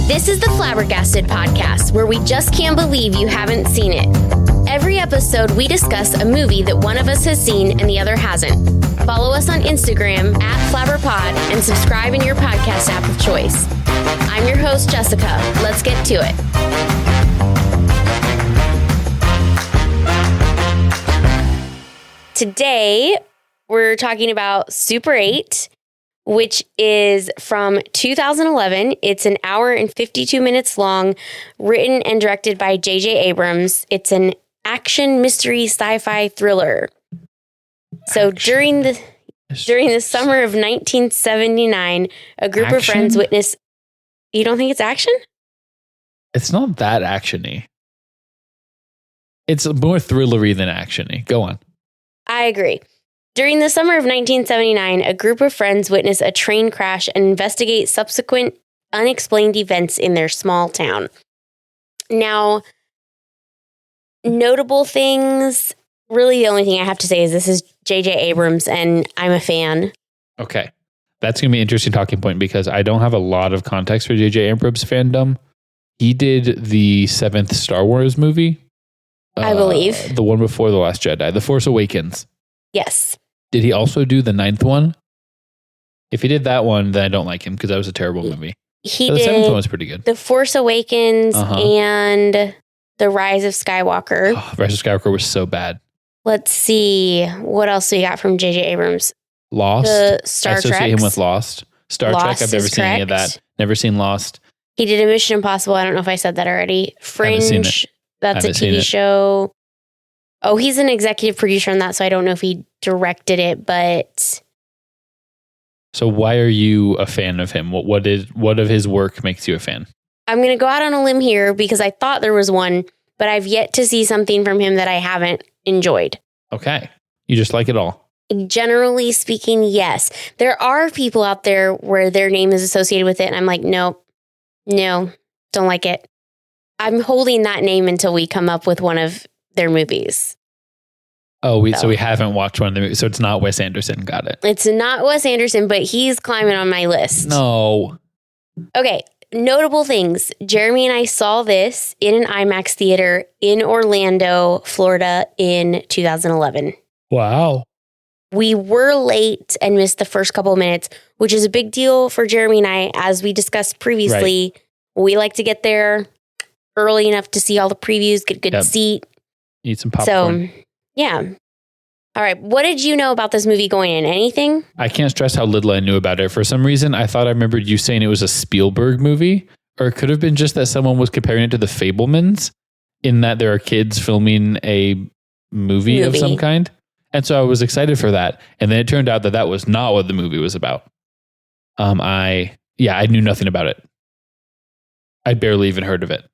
This is the Flabbergasted podcast, where we just can't believe you haven't seen it. Every episode, we discuss a movie that one of us has seen and the other hasn't. Follow us on Instagram @FlabberPod and subscribe in your podcast app of choice. I'm your host, Jessica. Let's get to it. Today, we're talking about Super 8, which is from 2011. It's an hour and 52 minutes long, written and directed by J.J. Abrams. It's an action, mystery, sci-fi thriller. So during the summer of 1979, a group of friends witnessed... You don't think it's action? It's not that action-y. It's more thrillery than action-y. Go on. I agree. During the summer of 1979, a group of friends witness a train crash and investigate subsequent unexplained events in their small town. Now, notable things, really the only thing I have to say is this is J.J. Abrams, and I'm a fan. Okay. That's going to be an interesting talking point because I don't have a lot of context for J.J. Abrams fandom. He did the 7th Star Wars movie. I believe. The one before The Last Jedi, The Force Awakens. Yes. Did he also do the 9th one? If he did that one, then I don't like him because that was a terrible movie. The 7th one was pretty good. The Force Awakens and The Rise of Skywalker. Oh, Rise of Skywalker was so bad. Let's see. What else we got from J.J. Abrams? Lost. The Star Trek. I associate him with Lost. Star Trek, I've never seen any of that. Never seen Lost. He did a Mission Impossible. I don't know if I said that already. Fringe. That's a TV show. Oh, he's an executive producer on that, so I don't know if he directed it, but... So why are you a fan of him? What of his work makes you a fan? I'm going to go out on a limb here because I thought there was one, but I've yet to see something from him that I haven't enjoyed. Okay. You just like it all. Generally speaking, yes. There are people out there where their name is associated with it, and I'm like, no, don't like it. I'm holding that name until we come up with one of their movies. Oh, so we haven't watched one of the movies. So it's not Wes Anderson. Got it. It's not Wes Anderson, but he's climbing on my list. No. Okay. Notable things. Jeremy and I saw this in an IMAX theater in Orlando, Florida in 2011. Wow. We were late and missed the first couple of minutes, which is a big deal for Jeremy and I. As we discussed previously, We like to get there early enough to see all the previews, get a good seat. Eat some popcorn. So, yeah. All right. What did you know about this movie going in? Anything? I can't stress how little I knew about it. For some reason, I thought I remembered you saying it was a Spielberg movie, or it could have been just that someone was comparing it to The Fabelmans, in that there are kids filming a movie of some kind. And so I was excited for that. And then it turned out that was not what the movie was about. I knew nothing about it. I'd barely even heard of it.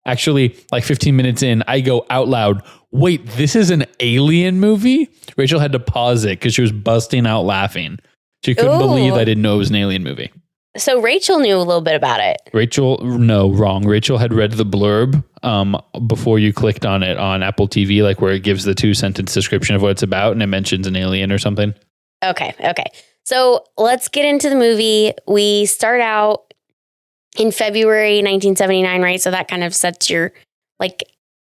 Actually, like 15 minutes in, I go out loud, wait, this is an alien movie? Rachel had to pause it because she was busting out laughing. She couldn't believe I didn't know it was an alien movie. So Rachel knew a little bit about it. Wrong. Rachel had read the blurb before you clicked on it on Apple TV, like where it gives the 2-sentence description of what it's about and it mentions an alien or something. Okay. So let's get into the movie. We start out in February 1979, right? So that kind of sets your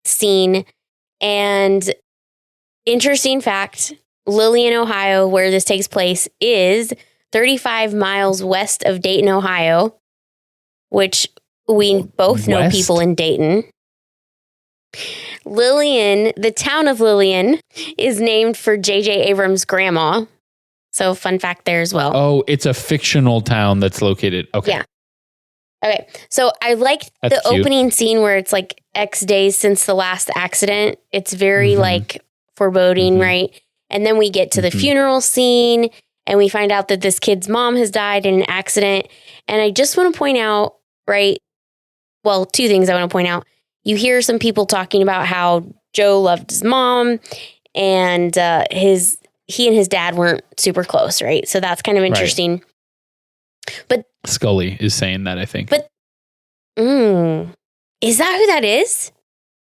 scene. And interesting fact, Lillian, Ohio, where this takes place, is 35 miles west of Dayton, Ohio, which we both know people in Dayton. Lillian, the town of Lillian, is named for J.J. Abrams' grandma. So fun fact there as well. Oh, it's a fictional town that's located. Okay. Yeah. Okay. So I liked the opening scene where it's like X days since the last accident. It's very foreboding, right? And then we get to the funeral scene and we find out that this kid's mom has died in an accident. And I just want to point out, right? Well, two things I want to point out. You hear some people talking about how Joe loved his mom and he and his dad weren't super close, right? So that's kind of interesting. Right. But Scully is saying that, I think. But is that who that is?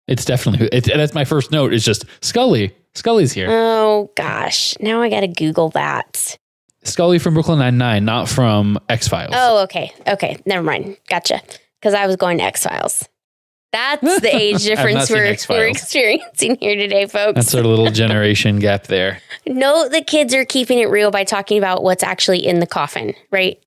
It's definitely that's my first note. It's just Scully. Scully's here. Oh gosh, now I got to Google that. Scully from Brooklyn Nine-Nine, not from X-Files. Oh, okay. Okay. Never mind. Gotcha. Because I was going to X-Files. That's the age difference we're experiencing here today, folks. That's our little generation gap there. No, the kids are keeping it real by talking about what's actually in the coffin, right?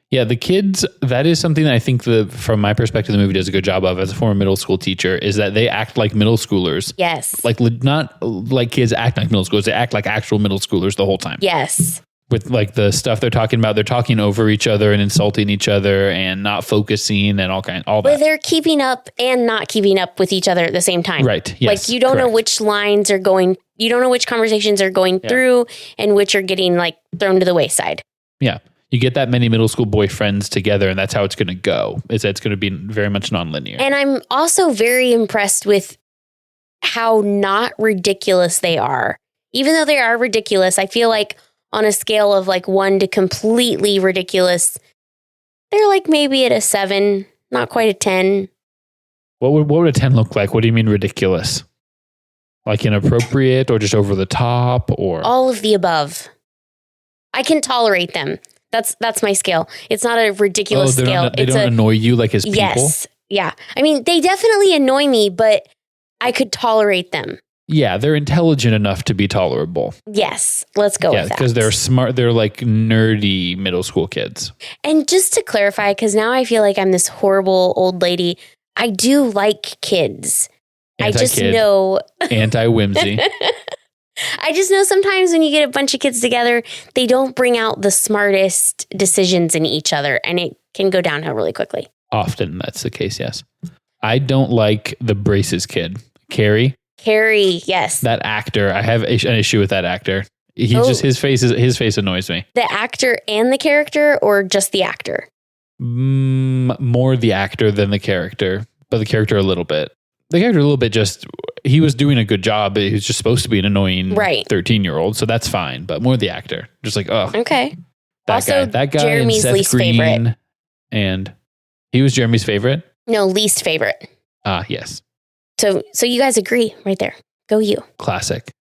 Yeah, the kids, that is something that I think from my perspective, the movie does a good job of as a former middle school teacher, is that they act like middle schoolers. Yes. Like not like kids act like middle schoolers. They act like actual middle schoolers the whole time. Yes. With like the stuff they're talking about, they're talking over each other and insulting each other and not focusing and all that. But they're keeping up and not keeping up with each other at the same time. Right. Yes. Like you don't know which lines are going, you don't know which conversations are going through and which are getting like thrown to the wayside. Yeah. You get that many middle school boyfriends together and that's how it's going to go. It's going to be very much nonlinear. And I'm also very impressed with how not ridiculous they are. Even though they are ridiculous, I feel like on a scale of like 1 to completely ridiculous, they're like maybe at a 7, not quite a 10. What would a 10 look like? What do you mean ridiculous? Like inappropriate or just over the top or? All of the above. I can tolerate them. That's my scale. It's not a ridiculous scale. They don't annoy you like as people? Yes. Yeah. I mean, they definitely annoy me, but I could tolerate them. Yeah, they're intelligent enough to be tolerable. Yes. Let's go with that. Because they're smart. They're like nerdy middle school kids. And just to clarify, because now I feel like I'm this horrible old lady, I do like kids. I just know. Anti-whimsy. I just know sometimes when you get a bunch of kids together, they don't bring out the smartest decisions in each other, and it can go downhill really quickly. Often that's the case, yes. I don't like the braces kid. Carrie, yes. That actor, I have an issue with that actor. His face annoys me. The actor and the character, or just the actor? More the actor than the character, but the character a little bit. The character a little bit he was doing a good job. He was just supposed to be an annoying 13-year-old, so that's fine. But more the actor, just like, oh, okay. That guy, Jeremy's least favorite, and he was Jeremy's favorite. No, least favorite. Yes. So you guys agree right there. Go you. Classic.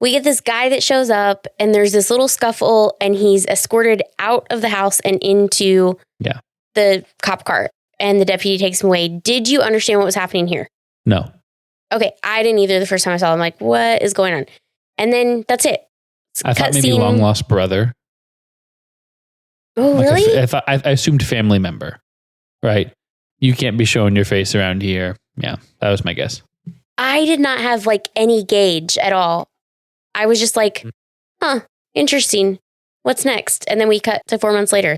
We get this guy that shows up, and there's this little scuffle, and he's escorted out of the house and into the cop car, and the deputy takes him away. Did you understand what was happening here? No. Okay, I didn't either the first time I saw him. I'm like, what is going on? And then that's it. I thought maybe long lost brother. Oh, really? I assumed family member, right? You can't be showing your face around here. Yeah, that was my guess. I did not have like any gauge at all. I was just like, interesting. What's next? And then we cut to 4 months later.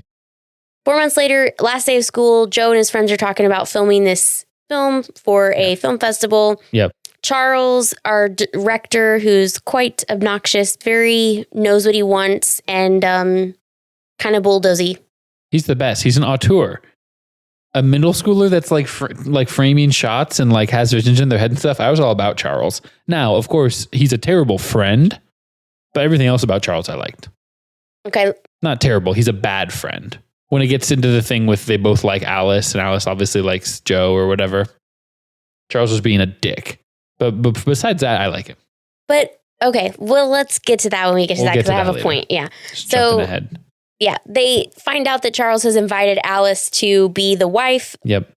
4 months later, last day of school, Joe and his friends are talking about filming this film for a film festival. Yep. Charles, our director, who's quite obnoxious, very knows what he wants, and kind of bulldozy. He's the best. He's an auteur. A middle schooler that's like framing shots and like has visions in their head and stuff. I was all about Charles. Now, of course, he's a terrible friend, but everything else about Charles I liked. Okay. Not terrible. He's a bad friend. When it gets into the thing with they both like Alice, and Alice obviously likes Joe or whatever, Charles was being a dick. But besides that, I like him. But, okay, well, let's get to that when we get to that, because I have a point. Yeah. Just jumping ahead. Yeah, they find out that Charles has invited Alice to be the wife. Yep.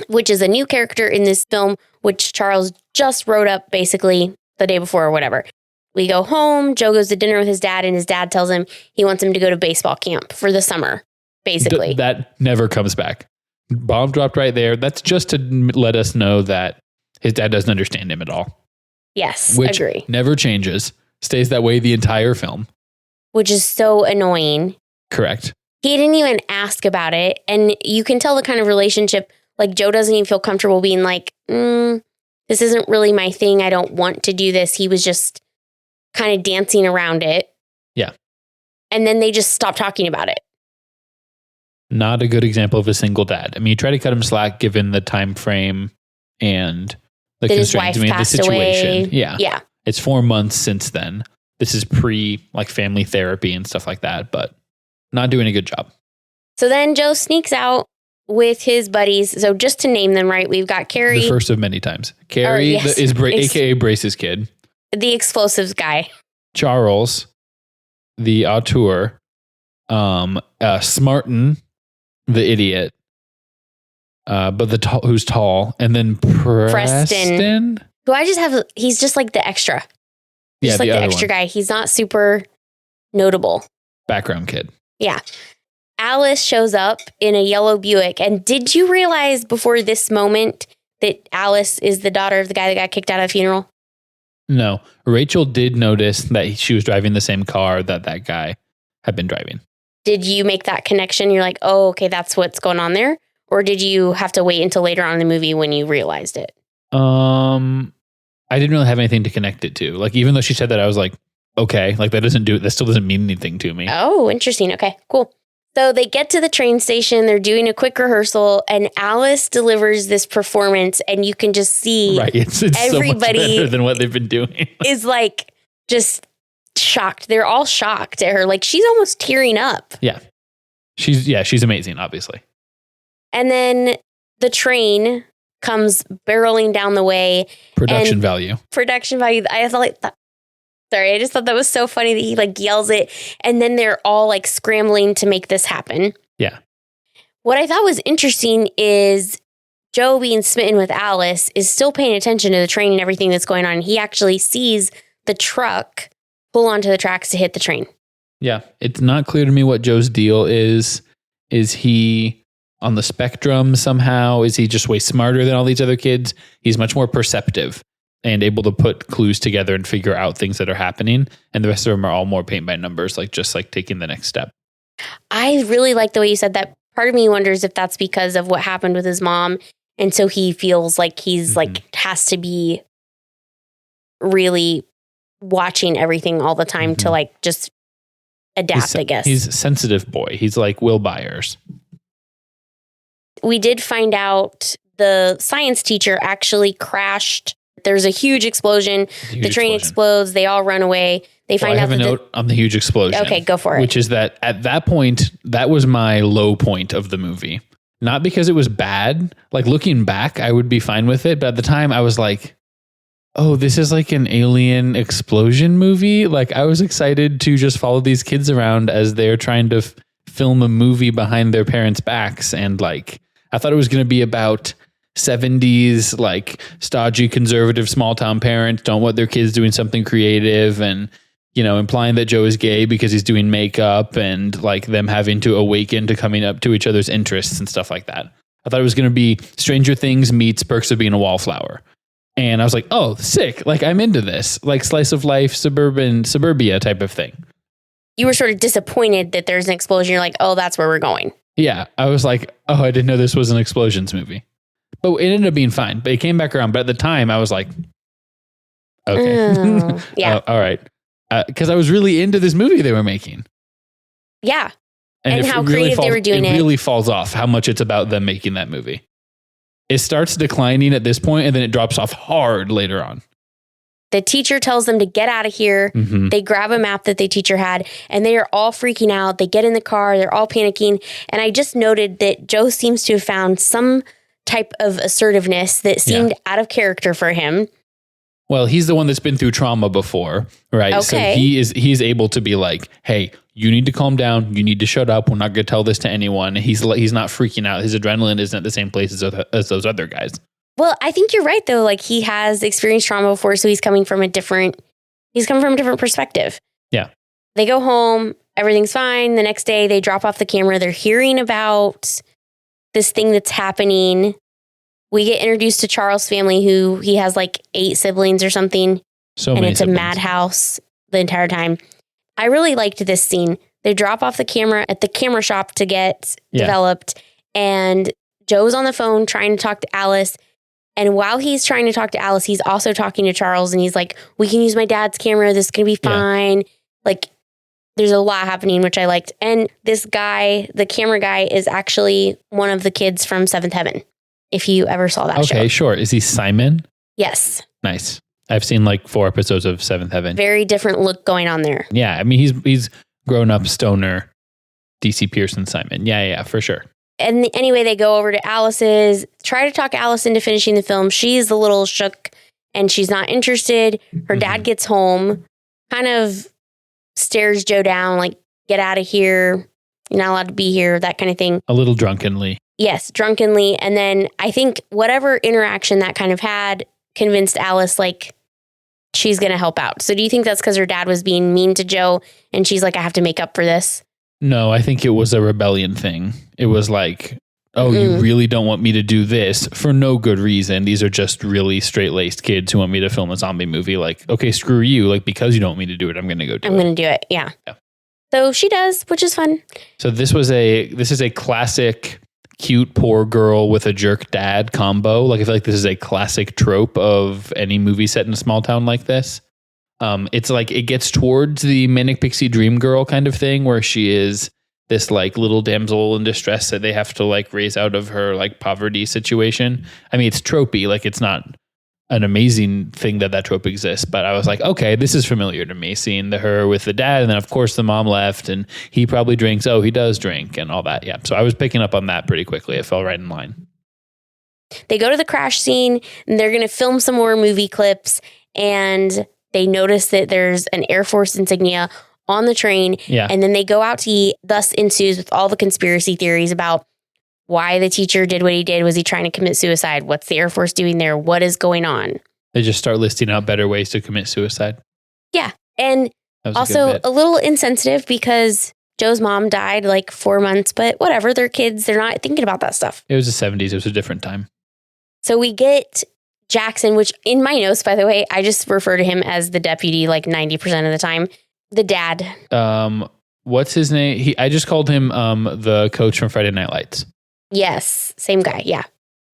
Which is a new character in this film, which Charles just wrote up basically the day before or whatever. We go home. Joe goes to dinner with his dad, and his dad tells him he wants him to go to baseball camp for the summer. Basically. That never comes back. Bomb dropped right there. That's just to let us know that his dad doesn't understand him at all. Yes, which agree. Never changes. Stays that way the entire film. Which is so annoying. Correct. He didn't even ask about it. And you can tell the kind of relationship, like Joe doesn't even feel comfortable being like, this isn't really my thing. I don't want to do this. He was just kind of dancing around it. Yeah. And then they just stopped talking about it. Not a good example of a single dad. I mean, you try to cut him slack given the time frame and the constraints. I mean, the situation. Away. Yeah. It's 4 months since then. This is pre like family therapy and stuff like that, but not doing a good job. So then Joe sneaks out with his buddies. So just to name them right, we've got Carrie. The first of many times. Carrie is AKA Brace's kid. The explosives guy. Charles, the auteur, Smartin, the idiot, but who's tall, and then Preston. Who he's just like the extra. Yeah, just like the extra guy. He's not super notable. Background kid. Yeah. Alice shows up in a yellow Buick. And did you realize before this moment that Alice is the daughter of the guy that got kicked out of the funeral? No. Rachel did notice that she was driving the same car that guy had been driving. Did you make that connection? You're like, oh, okay, that's what's going on there? Or did you have to wait until later on in the movie when you realized it? I didn't really have anything to connect it to. Like, even though she said that, I was like, okay, like that still doesn't mean anything to me. Oh, interesting. Okay, cool. So they get to the train station, they're doing a quick rehearsal, and Alice delivers this performance, and you can just see it's everybody so much better than what they've been doing. Is like just shocked. They're all shocked at her. Like she's almost tearing up. Yeah. She's amazing, obviously. And then the train comes barreling down the way. Production value. I thought I just thought that was so funny that he like yells it, and then they're all like scrambling to make this happen. Yeah. What I thought was interesting is Joe, being smitten with Alice, is still paying attention to the train and everything that's going on. He actually sees the truck pull onto the tracks to hit the train. Yeah. It's not clear to me what Joe's deal is. Is he on the spectrum somehow? Is he just way smarter than all these other kids? He's much more perceptive and able to put clues together and figure out things that are happening. And the rest of them are all more paint by numbers, like just like taking the next step. I really like the way you said that. Part of me wonders if that's because of what happened with his mom. And so he feels like he's like has to be really watching everything all the time to like just adapt, I guess. He's a sensitive boy. He's like Will Byers. We did find out the science teacher actually crashed. There's a huge explosion. The train explodes. They all run away. They find out. I have a note on the huge explosion. Okay, go for it. Which is that at that point, that was my low point of the movie. Not because it was bad. Like looking back, I would be fine with it. But at the time, I was like, oh, this is like an alien explosion movie. Like I was excited to just follow these kids around as they're trying to film a movie behind their parents' backs. And like, I thought it was going to be about 70s, like stodgy, conservative, small town parents don't want their kids doing something creative and, you know, implying that Joe is gay because he's doing makeup and like them having to awaken to coming up to each other's interests and stuff like that. I thought it was going to be Stranger Things meets Perks of Being a Wallflower. And I was like, oh, sick. Like I'm into this, like slice of life, suburbia type of thing. You were sort of disappointed that there's an explosion. You're like, oh, that's where we're going. Yeah. I was like, oh, I didn't know this was an explosions movie. But it ended up being fine. But it came back around. But at the time, I was like, okay. Yeah. All right. Because I was really into this movie they were making. Yeah. And how creative they were doing it. It really falls off how much it's about them making that movie. It starts declining at this point, and then it drops off hard later on. The teacher tells them to get out of here. Mm-hmm. They grab a map that the teacher had, and they are all freaking out. They get in the car. They're all panicking. And I just noted that Joe seems to have found some type of assertiveness that seemed out of character for him. Well, he's the one that's been through trauma before, right? Okay. So he's able to be like, hey, you need to calm down. You need to shut up. We're not going to tell this to anyone. He's not freaking out. His adrenaline isn't at the same place as those other guys. Well, I think you're right, though. Like he has experienced trauma before, so he's coming from a different perspective. Yeah. They go home. Everything's fine. The next day, they drop off the camera. They're hearing about this thing that's happening. We get introduced to Charles' family, who he has like 8 siblings or something. And it's a madhouse the entire time. I really liked this scene. They drop off the camera at the camera shop to get developed. And Joe's on the phone trying to talk to Alice. And while he's trying to talk to Alice, he's also talking to Charles. And he's like, we can use my dad's camera. This is going to be fine. Like, there's a lot happening, which I liked. And this guy, the camera guy, is actually one of the kids from Seventh Heaven. If you ever saw that show. Okay, sure. Is he Simon? Yes. Nice. I've seen like 4 episodes of Seventh Heaven. Very different look going on there. Yeah, I mean, he's grown up stoner, DC Pearson Simon. Yeah, for sure. And anyway, they go over to Alice's, try to talk Alice into finishing the film. She's a little shook and she's not interested. Her dad gets home, kind of stares Joe down, like, get out of here. You're not allowed to be here, that kind of thing. A little drunkenly. Yes, drunkenly. And then I think whatever interaction that kind of had convinced Alice, like, she's going to help out. So do you think that's because her dad was being mean to Joe and she's like, I have to make up for this? No, I think it was a rebellion thing. It was like, oh, you really don't want me to do this for no good reason. These are just really straight-laced kids who want me to film a zombie movie. Like, okay, screw you. Like, because you don't want me to do it, I'm going to go do it. I'm going to do it. Yeah. So she does, which is fun. So this is a classic cute poor girl with a jerk dad combo. Like, I feel like this is a classic trope of any movie set in a small town like this. It's like it gets towards the Manic Pixie Dream Girl kind of thing, where she is this like little damsel in distress that they have to like raise out of her like poverty situation. I mean, it's tropey. Like, it's not an amazing thing that trope exists, but I was like, okay, this is familiar to me, seeing her with the dad, and then of course the mom left and he probably drinks. Oh, he does drink and all that. Yeah. So I was picking up on that pretty quickly. It fell right in line. They go to the crash scene and they're going to film some more movie clips, and they notice that there's an Air Force insignia on the train. Yeah. And then they go out to eat. Thus ensues with all the conspiracy theories about why the teacher did what he did. Was he trying to commit suicide? What's the Air Force doing there? What is going on? They just start listing out better ways to commit suicide. Yeah. And also a little insensitive because Joe's mom died like 4 months, but whatever. They're kids. They're not thinking about that stuff. It was the 70s. It was a different time. So we get Jackson, which in my notes, by the way, I just refer to him as the deputy like 90% of the time. The dad. What's his name? I just called him the coach from Friday Night Lights. Yes, same guy. Yeah.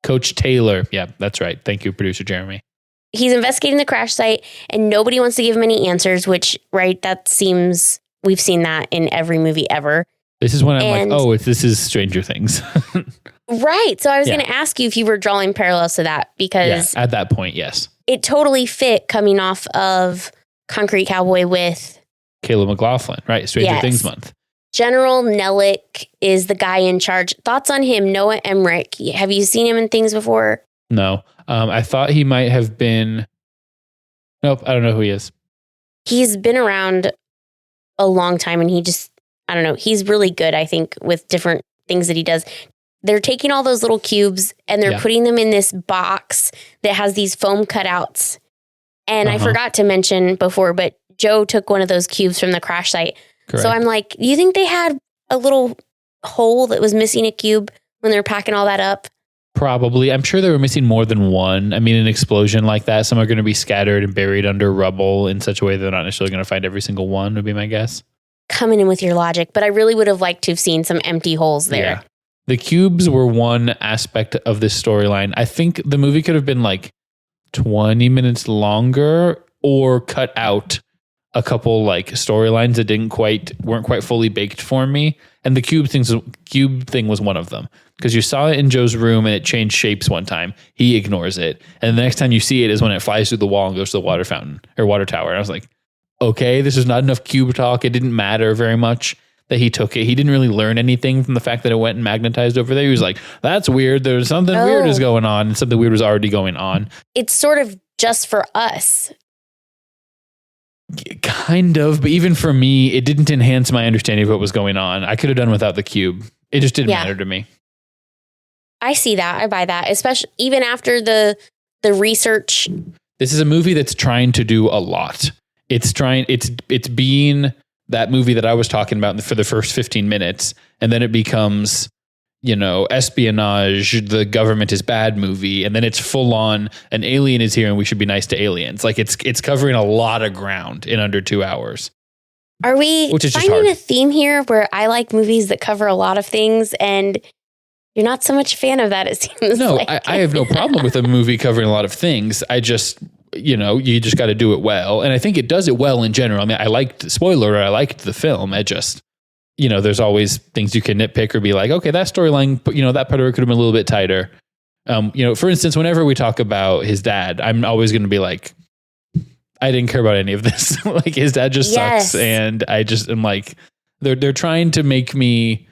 Coach Taylor. Yeah, that's right. Thank you, producer Jeremy. He's investigating the crash site and nobody wants to give him any answers, which, right, that seems, we've seen that in every movie ever. This is when I'm like, oh, this is Stranger Things. Right. So I was going to ask you if you were drawing parallels to that, because at that point, yes. It totally fit coming off of Concrete Cowboy with Caleb McLaughlin, right? Stranger Things month. General Nellick is the guy in charge. Thoughts on him? Noah Emmerich. Have you seen him in things before? No. I thought he might have been. Nope. I don't know who he is. He's been around a long time and I don't know. He's really good, I think, with different things that he does. They're taking all those little cubes and they're putting them in this box that has these foam cutouts. And I forgot to mention before, but Joe took one of those cubes from the crash site. Correct. So I'm like, do you think they had a little hole that was missing a cube when they were packing all that up? Probably. I'm sure they were missing more than one. I mean, an explosion like that, some are going to be scattered and buried under rubble in such a way they're not necessarily going to find every single one, would be my guess. Coming in with your logic, but I really would have liked to have seen some empty holes there. Yeah. The cubes were one aspect of this storyline. I think the movie could have been like 20 minutes longer or cut out a couple like storylines that weren't quite fully baked for me. And the cube thing was one of them, because you saw it in Joe's room and it changed shapes one time. He ignores it. And the next time you see it is when it flies through the wall and goes to the water fountain or water tower. And I was like, okay, this is not enough cube talk. It didn't matter very much that he took it. He didn't really learn anything from the fact that it went and magnetized over there. He was like, that's weird. There's something weird is going on. And something weird was already going on. It's sort of just for us. Kind of, but even for me, it didn't enhance my understanding of what was going on. I could have done without the cube. It just didn't matter to me. I see that. I buy that, especially even after the research. This is a movie that's trying to do a lot. It's being that movie that I was talking about for the first 15 minutes, and then it becomes, espionage, the government is bad movie, and then it's full on an alien is here and we should be nice to aliens. Like it's covering a lot of ground in under 2 hours. Are we finding a theme here where I like movies that cover a lot of things and you're not so much a fan of that, it seems? No, like. I have no problem with a movie covering a lot of things. I just, you just got to do it well. And I think it does it well in general. I mean, I liked the film. I just, there's always things you can nitpick or be like, okay, that storyline, that part of it could have been a little bit tighter. For instance, whenever we talk about his dad, I'm always going to be like, I didn't care about any of this. Like his dad just sucks. And I just am like, they're trying to make me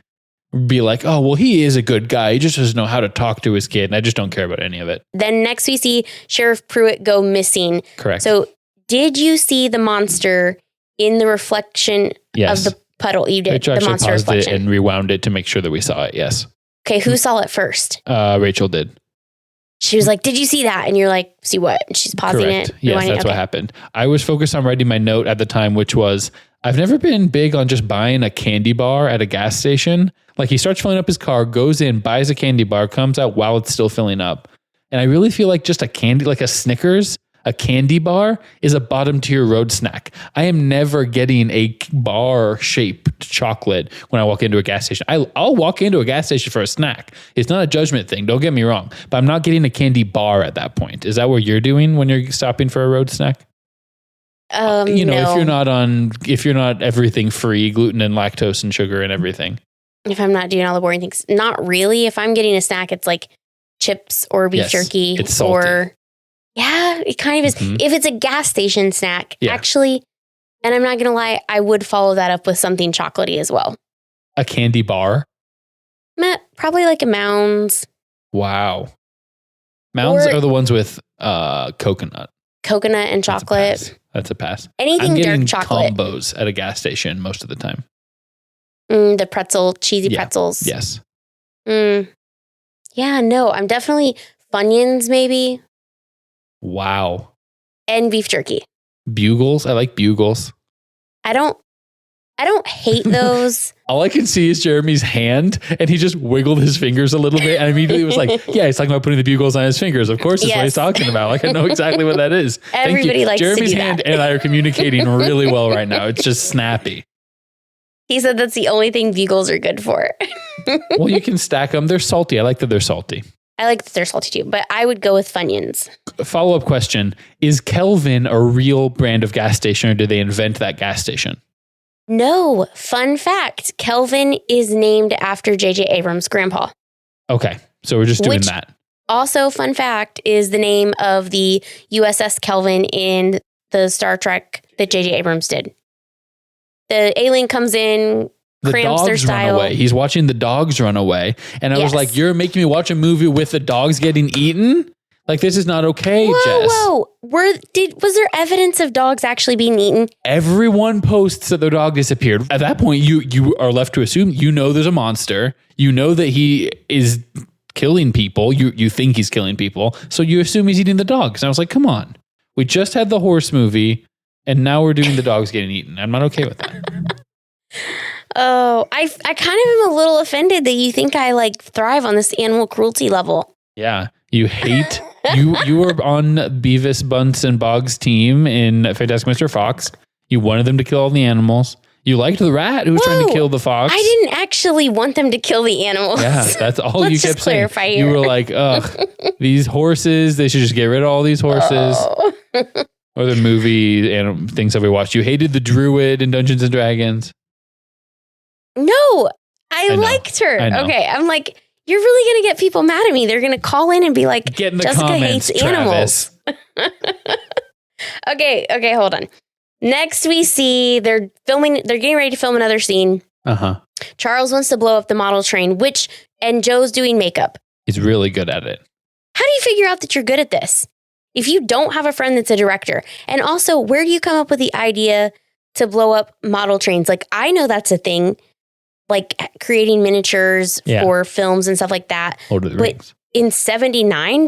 be like, oh, well, he is a good guy. He just doesn't know how to talk to his kid. And I just don't care about any of it. Then next we see Sheriff Pruitt go missing. Correct. So did you see the monster in the reflection of the puddle. You did Rachel the monster paused reflection. it and rewound it to make sure that we saw it. Yes. Okay, who saw it first? Rachel did. She was like, "Did you see that?" And you're like, "See what?" And she's pausing Correct. it. Yes, that's what happened. I was focused on writing my note at the time, which was, I've never been big on just buying a candy bar at a gas station. Like he starts filling up his car, goes in, buys a candy bar, comes out while it's still filling up. And I really feel like just a candy, like a Snickers, a candy bar is a bottom tier road snack. I am never getting a bar shaped chocolate when I walk into a gas station. I'll walk into a gas station for a snack. It's not a judgment thing. Don't get me wrong, but I'm not getting a candy bar at that point. Is that what you're doing when you're stopping for a road snack? No. if you're not everything free, gluten and lactose and sugar and everything. If I'm not doing all the boring things, not really. If I'm getting a snack, it's like chips or beef jerky. It's salty. Or yeah, it kind of is. Mm-hmm. If it's a gas station snack, actually, and I'm not going to lie, I would follow that up with something chocolatey as well. A candy bar? Probably like a Mounds. Wow. Mounds are the ones with coconut. Coconut and chocolate. That's a pass. Anything dark chocolate. Combos at a gas station most of the time. The cheesy pretzels. Yes. Yeah, no, I'm definitely Funyuns maybe. Wow. And beef jerky. Bugles. I like Bugles. I don't hate those. All I can see is Jeremy's hand, and he just wiggled his fingers a little bit, and immediately was like, yeah, he's talking about putting the Bugles on his fingers. Of course, that's what he's talking about. Like, I know exactly what that is. Everybody likes Jeremy's to do hand that. and I are communicating really well right now. It's just snappy. He said that's the only thing Bugles are good for. Well, you can stack them. They're salty. I like that they're salty. I like that they're salty too, but I would go with Funyuns. Follow-up question. Is Kelvin a real brand of gas station, or did they invent that gas station? No. Fun fact. Kelvin is named after J.J. Abrams' grandpa. Okay. So we're just doing that. Also, fun fact, is the name of the USS Kelvin in the Star Trek that J.J. Abrams did. The alien comes in, cramps their style. Run away. He's watching the dogs run away. And I was like, you're making me watch a movie with the dogs getting eaten? Like, this is not okay, Jess. Whoa. Was there evidence of dogs actually being eaten? Everyone posts that their dog disappeared. At that point, you are left to assume, there's a monster. You know that he is killing people. You think he's killing people. So you assume he's eating the dogs. And I was like, come on. We just had the horse movie, and now we're doing the dogs getting eaten. I'm not okay with that. Oh, I kind of am a little offended that you think I thrive on this animal cruelty level. Yeah. You hate... You were on Beavis, Bunce, and Boggs' team in Fantastic Mr. Fox. You wanted them to kill all the animals. You liked the rat who was trying to kill the fox. I didn't actually want them to kill the animals. Yeah, that's all you kept saying. Here. You were like, ugh, these horses, they should just get rid of all these horses. Oh. Or the movie and things that we watched. You hated the druid in Dungeons and Dragons. No, I liked her. Okay, I'm like, you're really going to get people mad at me. They're going to call in and be like, get in the Jessica comments, hates Travis. animals. Okay, hold on. Next we see they're getting ready to film another scene. Uh-huh. Charles wants to blow up the model train, and Joe's doing makeup. He's really good at it. How do you figure out that you're good at this? If you don't have a friend that's a director, and also where do you come up with the idea to blow up model trains? Like, I know that's a thing. Like creating miniatures for films and stuff like that. Lord of the Rings. In 79,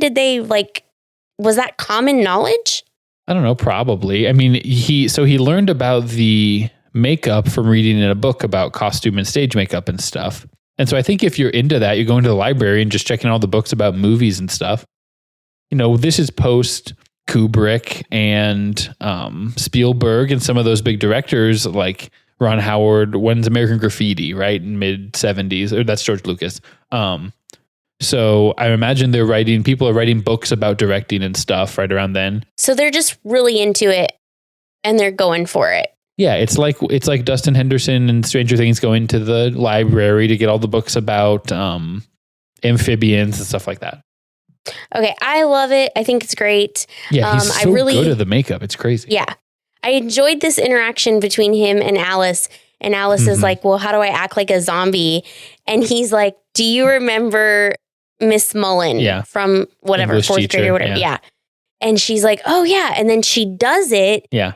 was that common knowledge? I don't know, probably. I mean, he learned about the makeup from reading in a book about costume and stage makeup and stuff. And so I think if you're into that, you're going to the library and just checking all the books about movies and stuff. This is post Kubrick and Spielberg and some of those big directors like Ron Howard. When's American Graffiti, right? In mid 70s, or that's George Lucas. So I imagine people are writing books about directing and stuff right around then. So they're just really into it and they're going for it. Yeah. It's like Dustin Henderson and Stranger Things going to the library to get all the books about amphibians and stuff like that. Okay. I love it. I think it's great. Yeah. He's so good at the makeup. It's crazy. Yeah. I enjoyed this interaction between him and Alice. And Alice is like, well, how do I act like a zombie? And he's like, do you remember Miss Mullen from whatever, English fourth teacher, grade or whatever? Yeah. And she's like, oh, yeah. And then she does it. Yeah.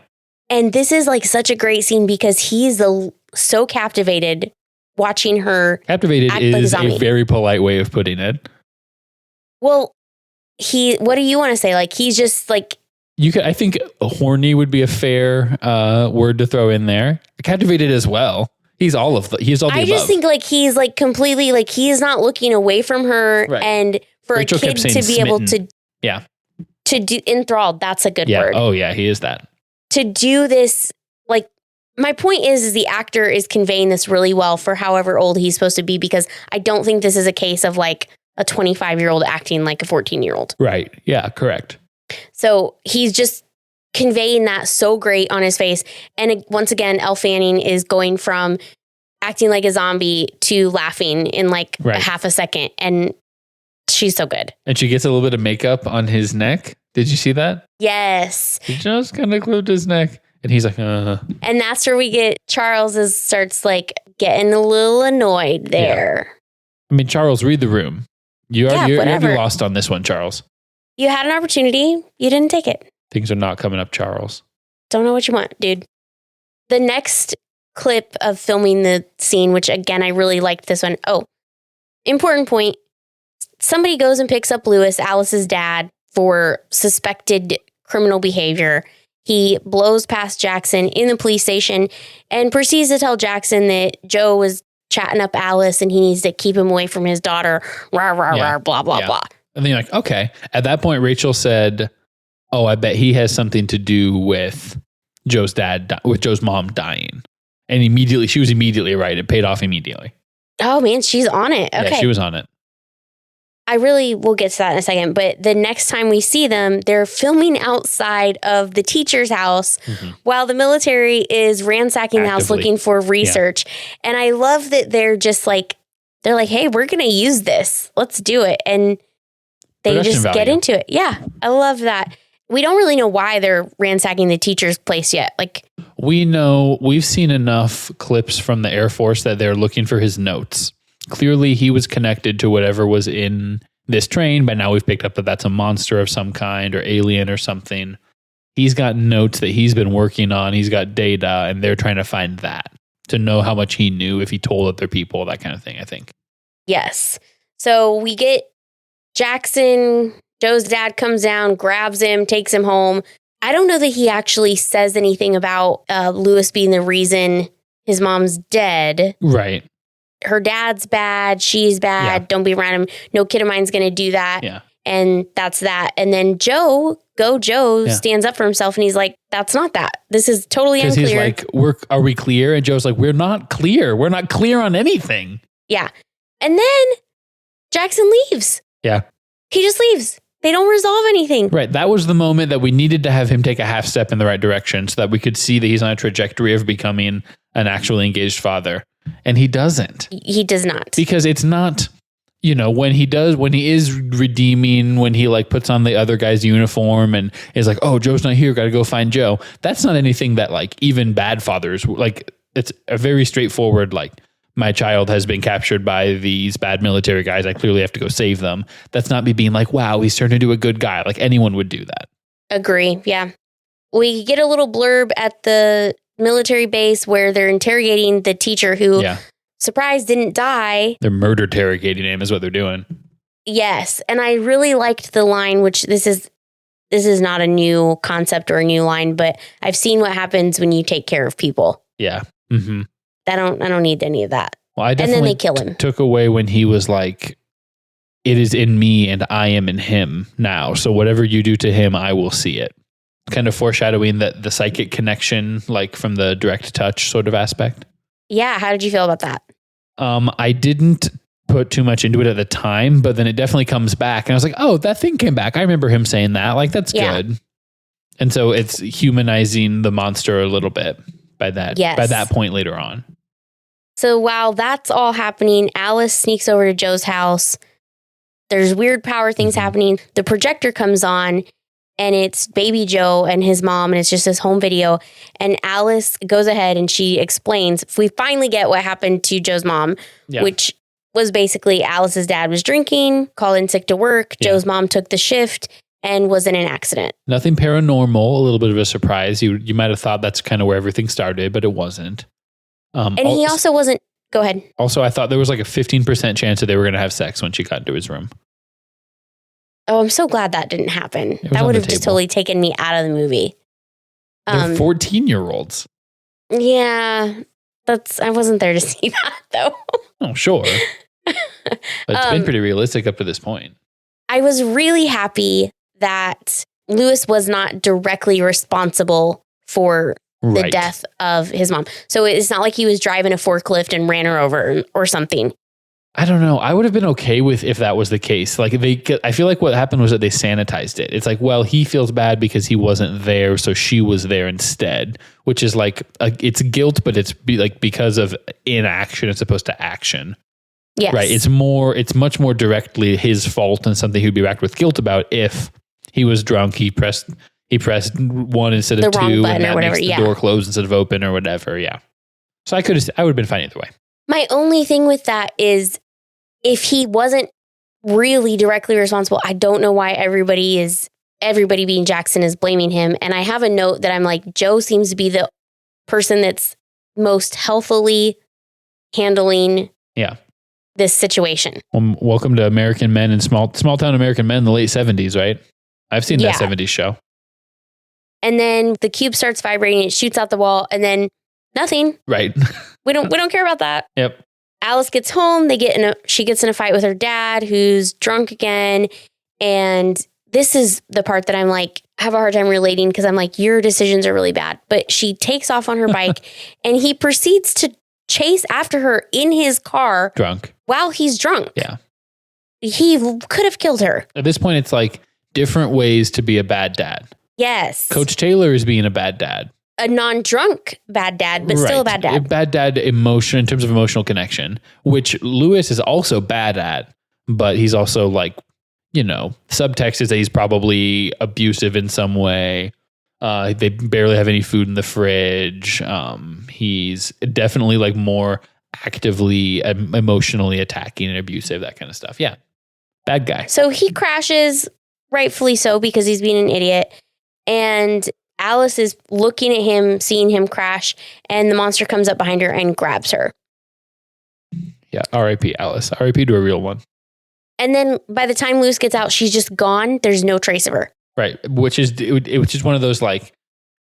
And this is like such a great scene because he's so captivated watching her. Captivated is like a very polite way of putting it. Well, what do you want to say? Like, he's just like... I think horny would be a fair word to throw in there. Captivated as well. He's all the above. I just think like he's like completely like he's not looking away from her, right. And for Rachel a kid to be smitten. Able to to do enthralled, that's a good word. Oh yeah, he is that. To do this, like my point is the actor is conveying this really well for however old he's supposed to be, because I don't think this is a case of like a 25-year-old acting like a 14-year-old. Right. Yeah, correct. So he's just conveying that so great on his face. And once again, Elle Fanning is going from acting like a zombie to laughing in like a half a second. And she's so good. And she gets a little bit of makeup on his neck. Did you see that? Yes. She just kind of clipped his neck. And he's like, And that's where we get Charles starts like getting a little annoyed there. Yeah. I mean, Charles, read the room. You're lost on this one, Charles. You had an opportunity. You didn't take it. Things are not coming up, Charles. Don't know what you want, dude. The next clip of filming the scene, which again, I really liked this one. Oh, important point. Somebody goes and picks up Lewis, Alice's dad, for suspected criminal behavior. He blows past Jackson in the police station and proceeds to tell Jackson that Joe was chatting up Alice and he needs to keep him away from his daughter. Rah, rah, rah, blah, blah, blah. And then you're like, okay. At that point, Rachel said, oh, I bet he has something to do with Joe's mom dying. And she was immediately right. It paid off immediately. Oh, man, she's on it. Okay. Yeah, she was on it. We'll get to that in a second. But the next time we see them, they're filming outside of the teacher's house while the military is ransacking the house looking for research. Yeah. And I love that they're like, hey, we're going to use this. Let's do it. And they just get into it. Yeah, I love that. We don't really know why they're ransacking the teacher's place yet. Like, we've seen enough clips from the Air Force that they're looking for his notes. Clearly, he was connected to whatever was in this train, but now we've picked up that that's a monster of some kind or alien or something. He's got notes that he's been working on. He's got data, and they're trying to find that to know how much he knew, if he told other people, that kind of thing, I think. Yes. So we get Jackson, Joe's dad comes down, grabs him, takes him home. I don't know that he actually says anything about Lewis being the reason his mom's dead. Right. Her dad's bad. She's bad. Yeah. Don't be around him. No kid of mine's going to do that. Yeah. And that's that. And then Joe stands up for himself and he's like, that's not that. This is totally unclear. He's like, are we clear? And Joe's like, we're not clear. We're not clear on anything. Yeah. And then Jackson leaves. Yeah. He just leaves. They don't resolve anything. Right. That was the moment that we needed to have him take a half step in the right direction so that we could see that he's on a trajectory of becoming an actually engaged father. And he doesn't. He does not. Because it's not, when he is redeeming, when he like puts on the other guy's uniform and is like, oh, Joe's not here, got to go find Joe. That's not anything that like even bad fathers, like it's a very straightforward, like, my child has been captured by these bad military guys. I clearly have to go save them. That's not me being like, wow, he's turned into a good guy. Like anyone would do that. Agree. Yeah. We get a little blurb at the military base where they're interrogating the teacher who, surprise, didn't die. They're murder interrogating him is what they're doing. Yes. And I really liked the line, which this is not a new concept or a new line, but I've seen what happens when you take care of people. Yeah. Mm-hmm. I don't need any of that. Well, I definitely, and then they kill him. Took away when he was like, it is in me and I am in him now. So whatever you do to him, I will see it. Kind of foreshadowing that the psychic connection, like from the direct touch sort of aspect. Yeah. How did you feel about that? I didn't put too much into it at the time, but then it definitely comes back. And I was like, oh, that thing came back. I remember him saying that. Like, that's good. And so it's humanizing the monster a little bit by that point later on. So while that's all happening, Alice sneaks over to Joe's house. There's weird power things happening. The projector comes on and it's baby Joe and his mom, and it's just this home video. And Alice goes ahead and she explains, we finally get what happened to Joe's mom, which was basically Alice's dad was drinking, called in sick to work. Joe's mom took the shift and was in an accident. Nothing paranormal, a little bit of a surprise. You might have thought that's kind of where everything started, but it wasn't. And he also wasn't, go ahead. Also, I thought there was like a 15% chance that they were going to have sex when she got into his room. Oh, I'm so glad that didn't happen. That would have just totally taken me out of the movie. They're 14-year-olds. Yeah, I wasn't there to see that though. Oh, sure. But it's been pretty realistic up to this point. I was really happy that Lewis was not directly responsible for the death of his mom. So it's not like he was driving a forklift and ran her over or something. I don't know. I would have been okay with if that was the case. Like I feel like what happened was that they sanitized it. It's like, well, he feels bad because he wasn't there, so she was there instead, which is like it's guilt, but it's because of inaction as opposed to action. Yes. Right. It's much more directly his fault and something he'd be racked with guilt about if he was drunk. He pressed one instead of two, and that makes the door closed instead of open or whatever. Yeah. So I would have been fine either way. My only thing with that is if he wasn't really directly responsible, I don't know why everybody being Jackson is blaming him. And I have a note that I'm like, Joe seems to be the person that's most healthily handling this situation. Well, welcome to American Men and small town American Men in the late 70s, right? I've seen that 70s show. And then the cube starts vibrating, it shoots out the wall, and then nothing. Right. We don't care about that. Yep. Alice gets home. She gets in a fight with her dad, who's drunk again. And this is the part that I'm like, have a hard time relating because I'm like, your decisions are really bad. But she takes off on her bike and he proceeds to chase after her in his car. Drunk. While he's drunk. Yeah. He could have killed her. At this point, it's like different ways to be a bad dad. Yes. Coach Taylor is being a bad dad. A non-drunk bad dad, but still a bad dad. A bad dad emotion in terms of emotional connection, which Lewis is also bad at, but he's also like, subtext is that he's probably abusive in some way. They barely have any food in the fridge. He's definitely like more actively emotionally attacking and abusive, that kind of stuff. Yeah. Bad guy. So he crashes, rightfully so, because he's being an idiot. And Alice is looking at him, seeing him crash, and the monster comes up behind her and grabs her. Yeah, R.I.P. Alice. R.I.P. to a real one. And then by the time Lewis gets out, she's just gone. There's no trace of her. Right, which is one of those like,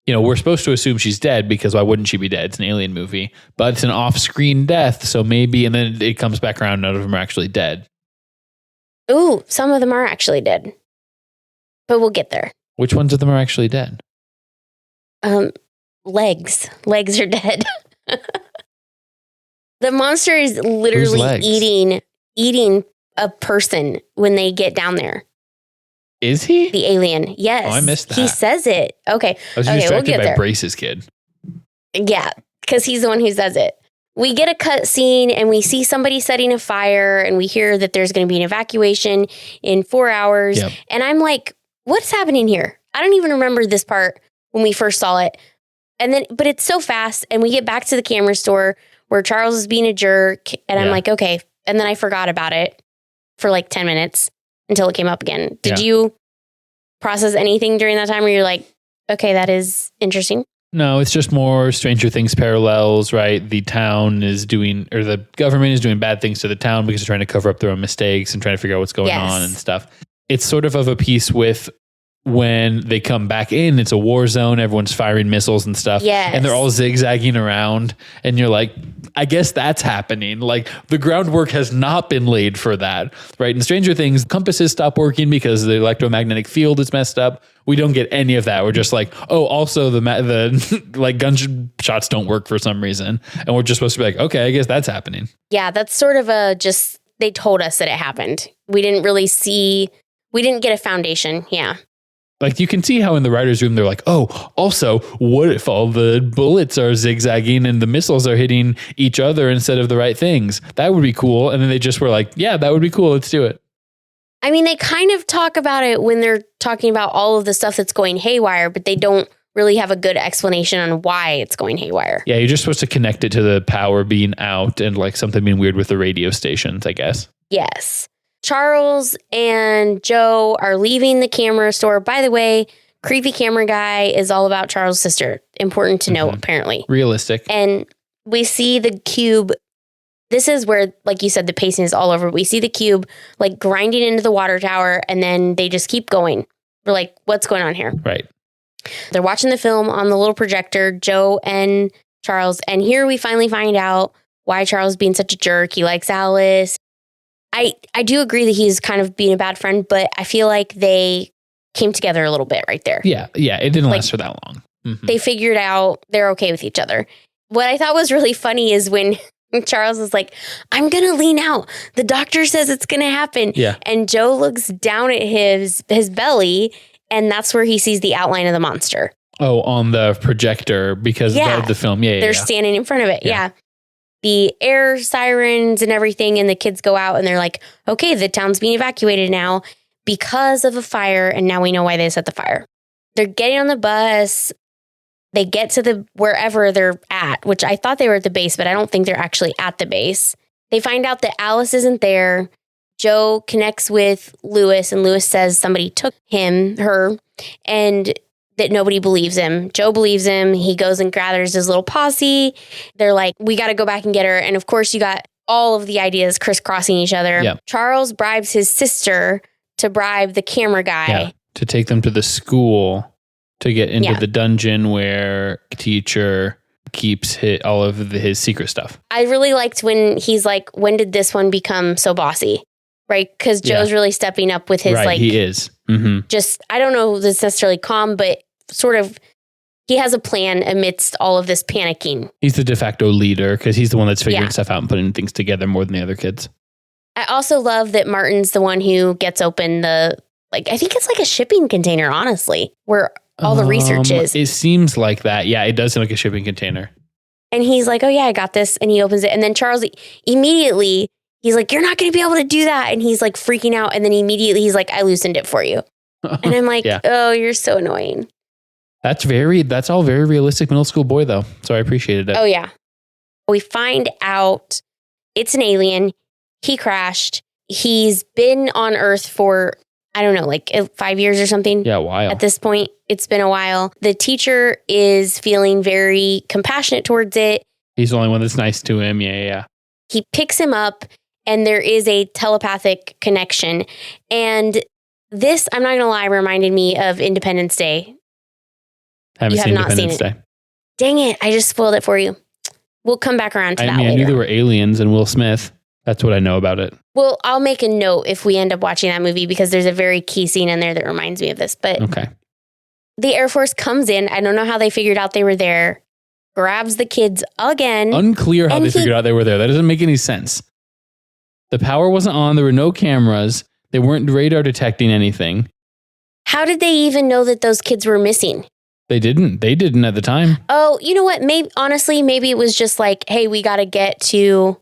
we're supposed to assume she's dead because why wouldn't she be dead? It's an alien movie, but it's an off-screen death, so maybe, and then it comes back around, none of them are actually dead. Ooh, some of them are actually dead. But we'll get there. Which ones of them are actually dead? Legs. Legs are dead. The monster is literally eating a person when they get down there. Is he? The alien. Yes. Oh, I missed that. He says it. Okay. I was distracted by Brace's kid. Yeah, because he's the one who says it. We get a cut scene and we see somebody setting a fire and we hear that there's going to be an evacuation in 4 hours. Yep. And I'm like, what's happening here? I don't even remember this part when we first saw it. But it's so fast. And we get back to the camera store where Charles is being a jerk. And I'm like, okay. And then I forgot about it for like 10 minutes until it came up again. Did you process anything during that time where you're like, okay, that is interesting? No, it's just more Stranger Things parallels, right? The town is doing, or the government is doing bad things to the town because they're trying to cover up their own mistakes and trying to figure out what's going on and stuff. It's sort of a piece with when they come back in, it's a war zone. Everyone's firing missiles and stuff. Yes. And they're all zigzagging around. And you're like, I guess that's happening. Like the groundwork has not been laid for that, right? In Stranger Things, compasses stop working because the electromagnetic field is messed up. We don't get any of that. We're just like, oh, also the like gunshots don't work for some reason. And we're just supposed to be like, okay, I guess that's happening. Yeah, that's sort of they told us that it happened. We didn't get a foundation. Yeah. Like you can see how in the writer's room, they're like, oh, also, what if all the bullets are zigzagging and the missiles are hitting each other instead of the right things? That would be cool. And then they just were like, yeah, that would be cool. Let's do it. I mean, they kind of talk about it when they're talking about all of the stuff that's going haywire, but they don't really have a good explanation on why it's going haywire. Yeah, you're just supposed to connect it to the power being out and like something being weird with the radio stations, I guess. Yes. Charles and Joe are leaving the camera store. By the way, creepy camera guy is all about Charles' sister. Important to know, apparently. Realistic. And we see the cube. This is where, like you said, the pacing is all over. We see the cube like grinding into the water tower, and then they just keep going. We're like, what's going on here? Right. They're watching the film on the little projector, Joe and Charles. And here we finally find out why Charles is being such a jerk. He likes Alice. I do agree that he's kind of being a bad friend, but I feel like they came together a little bit right there. Yeah. It didn't last for that long. Mm-hmm. They figured out they're okay with each other. What I thought was really funny is when Charles is like, I'm going to lean out. The doctor says it's going to happen. Yeah. And Joe looks down at his belly, and that's where he sees the outline of the monster. Oh, on the projector because of the film. Yeah. They're standing in front of it. Yeah. The air sirens and everything, and the kids go out and they're like, okay, the town's being evacuated now because of a fire, and now we know why they set the fire. They're getting on the bus. They get to wherever they're at, which I thought they were at the base, but I don't think they're actually at the base. They find out that Alice isn't there. Joe connects with Lewis, and Lewis says somebody took her, and that nobody believes him. Joe believes him. He goes and gathers his little posse. They're like, we got to go back and get her. And of course, you got all of the ideas crisscrossing each other. Yep. Charles bribes his sister to bribe the camera guy. To take them to the school to get into the dungeon where a teacher keeps all of his secret stuff. I really liked when he's like, when did this one become so bossy? Right? Because Joe's really stepping up with his he is. Mm-hmm. Just, I don't know if it's necessarily calm, but sort of, he has a plan amidst all of this panicking. He's the de facto leader because he's the one that's figuring stuff out and putting things together more than the other kids. I also love that Martin's the one who gets open I think it's like a shipping container, honestly, where all the research is. It seems like that. Yeah, it does seem like a shipping container. And he's like, oh yeah, I got this. And he opens it. And then Charles immediately, he's like, you're not going to be able to do that. And he's like freaking out. And then immediately he's like, I loosened it for you. And I'm like, oh, you're so annoying. That's all very realistic middle school boy though. So I appreciated it. Oh yeah. We find out it's an alien. He crashed. He's been on Earth for, I don't know, like 5 years or something. Yeah, a while. At this point, it's been a while. The teacher is feeling very compassionate towards it. He's the only one that's nice to him. Yeah. He picks him up, and there is a telepathic connection. And this, I'm not going to lie, reminded me of Independence Day. You have not seen it. Dang it, I just spoiled it for you. We'll come back around to that later. I knew there were aliens and Will Smith. That's what I know about it. Well, I'll make a note if we end up watching that movie because there's a very key scene in there that reminds me of this. But okay. The Air Force comes in. I don't know how they figured out they were there. Grabs the kids again. Unclear how they figured out they were there. That doesn't make any sense. The power wasn't on. There were no cameras. They weren't radar detecting anything. How did they even know that those kids were missing? They didn't. They didn't at the time. Oh, you know what? Maybe it was just like, hey, we got to get to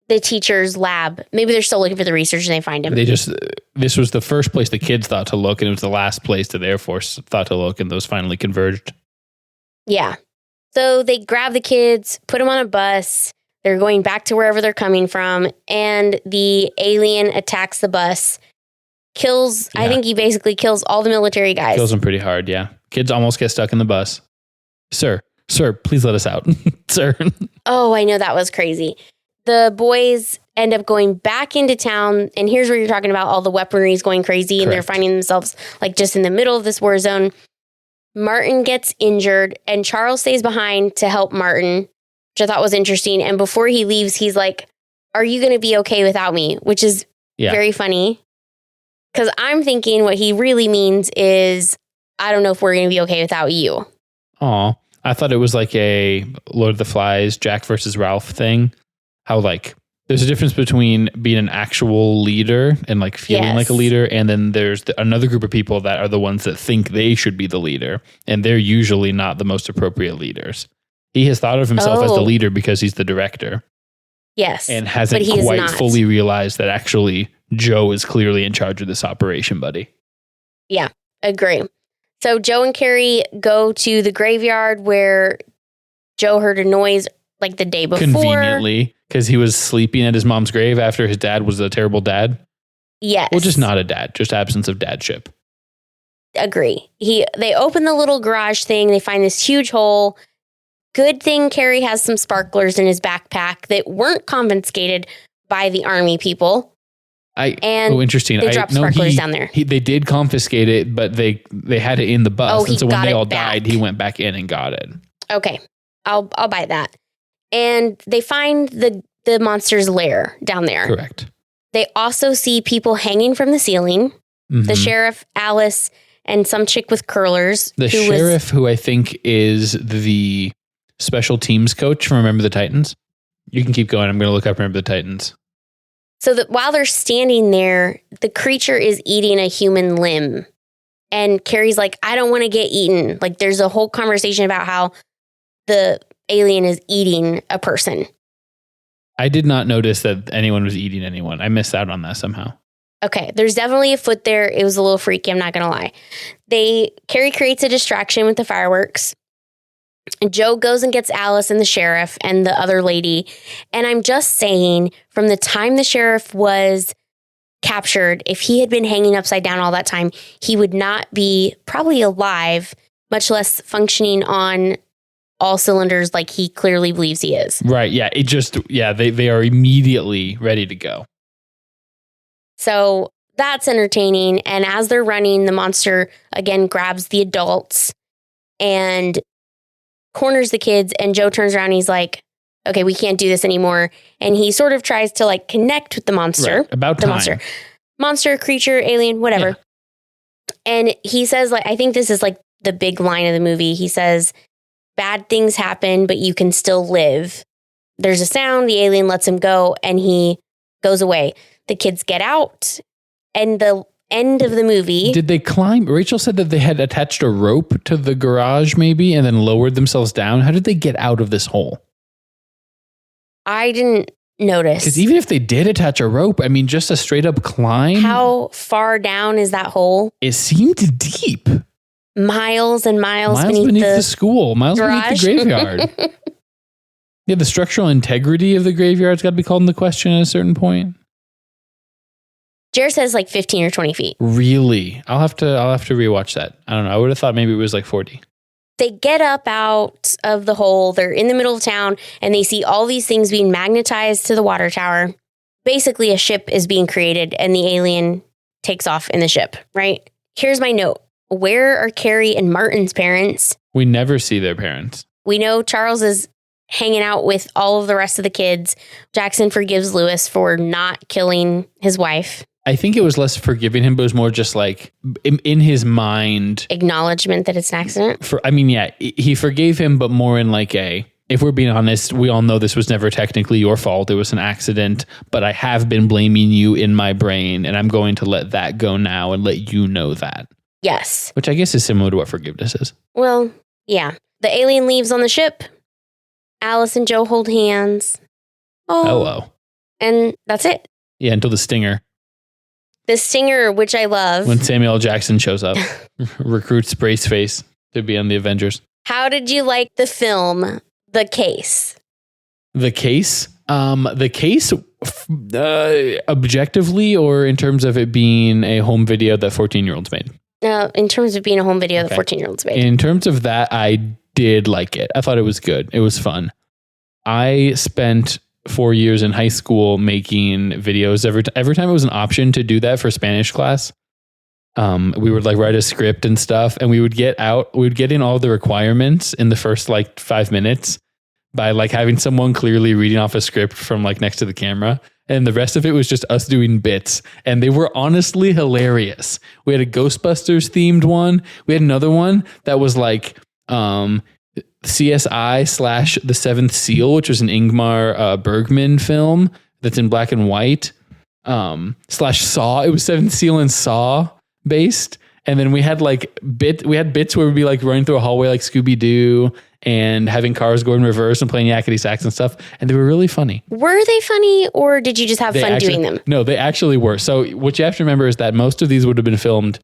the teacher's lab. Maybe they're still looking for the research and they find him. This was the first place the kids thought to look, and it was the last place that the Air Force thought to look, and those finally converged. Yeah. So they grab the kids, put them on a bus. They're going back to wherever they're coming from, and the alien attacks the bus. I think he basically kills all the military guys. Kills them pretty hard, yeah. Kids almost get stuck in the bus. Sir, please let us out. Sir. Oh, I know, that was crazy. The boys end up going back into town, and here's where you're talking about all the weaponry is going crazy. Correct. And they're finding themselves like just in the middle of this war zone. Martin gets injured, and Charles stays behind to help Martin, which I thought was interesting. And before he leaves, he's like, are you going to be okay without me? Which is very funny. Because I'm thinking what he really means is, I don't know if we're going to be okay without you. Aw, I thought it was like a Lord of the Flies, Jack versus Ralph thing. How like, there's a difference between being an actual leader and like feeling like a leader. And then there's another group of people that are the ones that think they should be the leader. And they're usually not the most appropriate leaders. He has thought of himself as the leader because he's the director. Yes. And hasn't quite fully realized that actually Joe is clearly in charge of this operation, buddy. Yeah, agree. So Joe and Carrie go to the graveyard where Joe heard a noise like the day before. Because he was sleeping at his mom's grave after his dad was a terrible dad? Yes. Well, just not a dad, just absence of dadship. Agree. They open the little garage thing. They find this huge hole. Good thing Carrie has some sparklers in his backpack that weren't confiscated by the army people. Interesting. They dropped sparklers down there. They did confiscate it, but they had it in the bus. And so when they all died, he went back in and got it. Okay. I'll buy that. And they find the monster's lair down there. Correct. They also see people hanging from the ceiling. Mm-hmm. The sheriff, Alice, and some chick with curlers. The sheriff, who I think is the special teams coach from Remember the Titans. You can keep going. I'm going to look up Remember the Titans. So that while they're standing there, the creature is eating a human limb. And Carrie's like, I don't want to get eaten. Like, there's a whole conversation about how the alien is eating a person. I did not notice that anyone was eating anyone. I missed out on that somehow. Okay, there's definitely a foot there. It was a little freaky, I'm not going to lie. Carrie creates a distraction with the fireworks. And Joe goes and gets Alice and the sheriff and the other lady. And I'm just saying, from the time the sheriff was captured, if he had been hanging upside down all that time, he would not be probably alive, much less functioning on all cylinders like he clearly believes he is. Right. Yeah. They are immediately ready to go. So that's entertaining. And as they're running, the monster again grabs the adults and corners the kids. And Joe turns around and he's like, okay, we can't do this anymore. And he sort of tries to like connect with the monster. Right. About the time. Monster, creature, alien, whatever. Yeah. And he says, like, I think this is like the big line of the movie. He says, bad things happen, but you can still live. There's a sound, the alien lets him go, and he goes away. The kids get out, and the end of the movie. Did they climb? Rachel said that they had attached a rope to the garage, maybe, and then lowered themselves down. How did they get out of this hole? I didn't notice. Because even if they did attach a rope, I mean, just a straight up climb. How far down is that hole? It seemed deep. Miles and miles beneath the school. Miles garage. Beneath the graveyard. Yeah, the structural integrity of the graveyard's got to be called into question at a certain point. Jared says like 15 or 20 feet. Really? I'll have to rewatch that. I don't know. I would have thought maybe it was like 40. They get up out of the hole. They're in the middle of town and they see all these things being magnetized to the water tower. Basically, a ship is being created and the alien takes off in the ship, right? Here's my note. Where are Carrie and Martin's parents? We never see their parents. We know Charles is hanging out with all of the rest of the kids. Jackson forgives Lewis for not killing his wife. I think it was less forgiving him, but it was more just like in his mind. Acknowledgement that it's an accident? He forgave him, but more in like if we're being honest, we all know this was never technically your fault. It was an accident, but I have been blaming you in my brain and I'm going to let that go now and let you know that. Yes. Which I guess is similar to what forgiveness is. Well, yeah. The alien leaves on the ship. Alice and Joe hold hands. Oh. Hello. And that's it. Yeah, until the stinger. The stinger, which I love. When Samuel L. Jackson shows up, recruits Braceface to be on the Avengers. How did you like the film, The Case? The Case? The Case, objectively, or in terms of it being a home video that 14-year-olds made? In terms of being a home video that 14-year-olds made. In terms of that, I did like it. I thought it was good. It was fun. I spent 4 years in high school making videos. Every time it was an option to do that for Spanish class, we would like write a script and stuff, and we would get in all the requirements in the first like 5 minutes by like having someone clearly reading off a script from like next to the camera. And the rest of it was just us doing bits. And they were honestly hilarious. We had a Ghostbusters themed one. We had another one that was like CSI / The Seventh Seal, which was an Ingmar Bergman film that's in black and white. / Saw. It was Seventh Seal and Saw based. And then we had bits where we'd be like running through a hallway like Scooby-Doo and having cars go in reverse and playing yakety sax and stuff. And they were really funny. Were they funny or did you just have fun doing them? No, they actually were. So what you have to remember is that most of these would have been filmed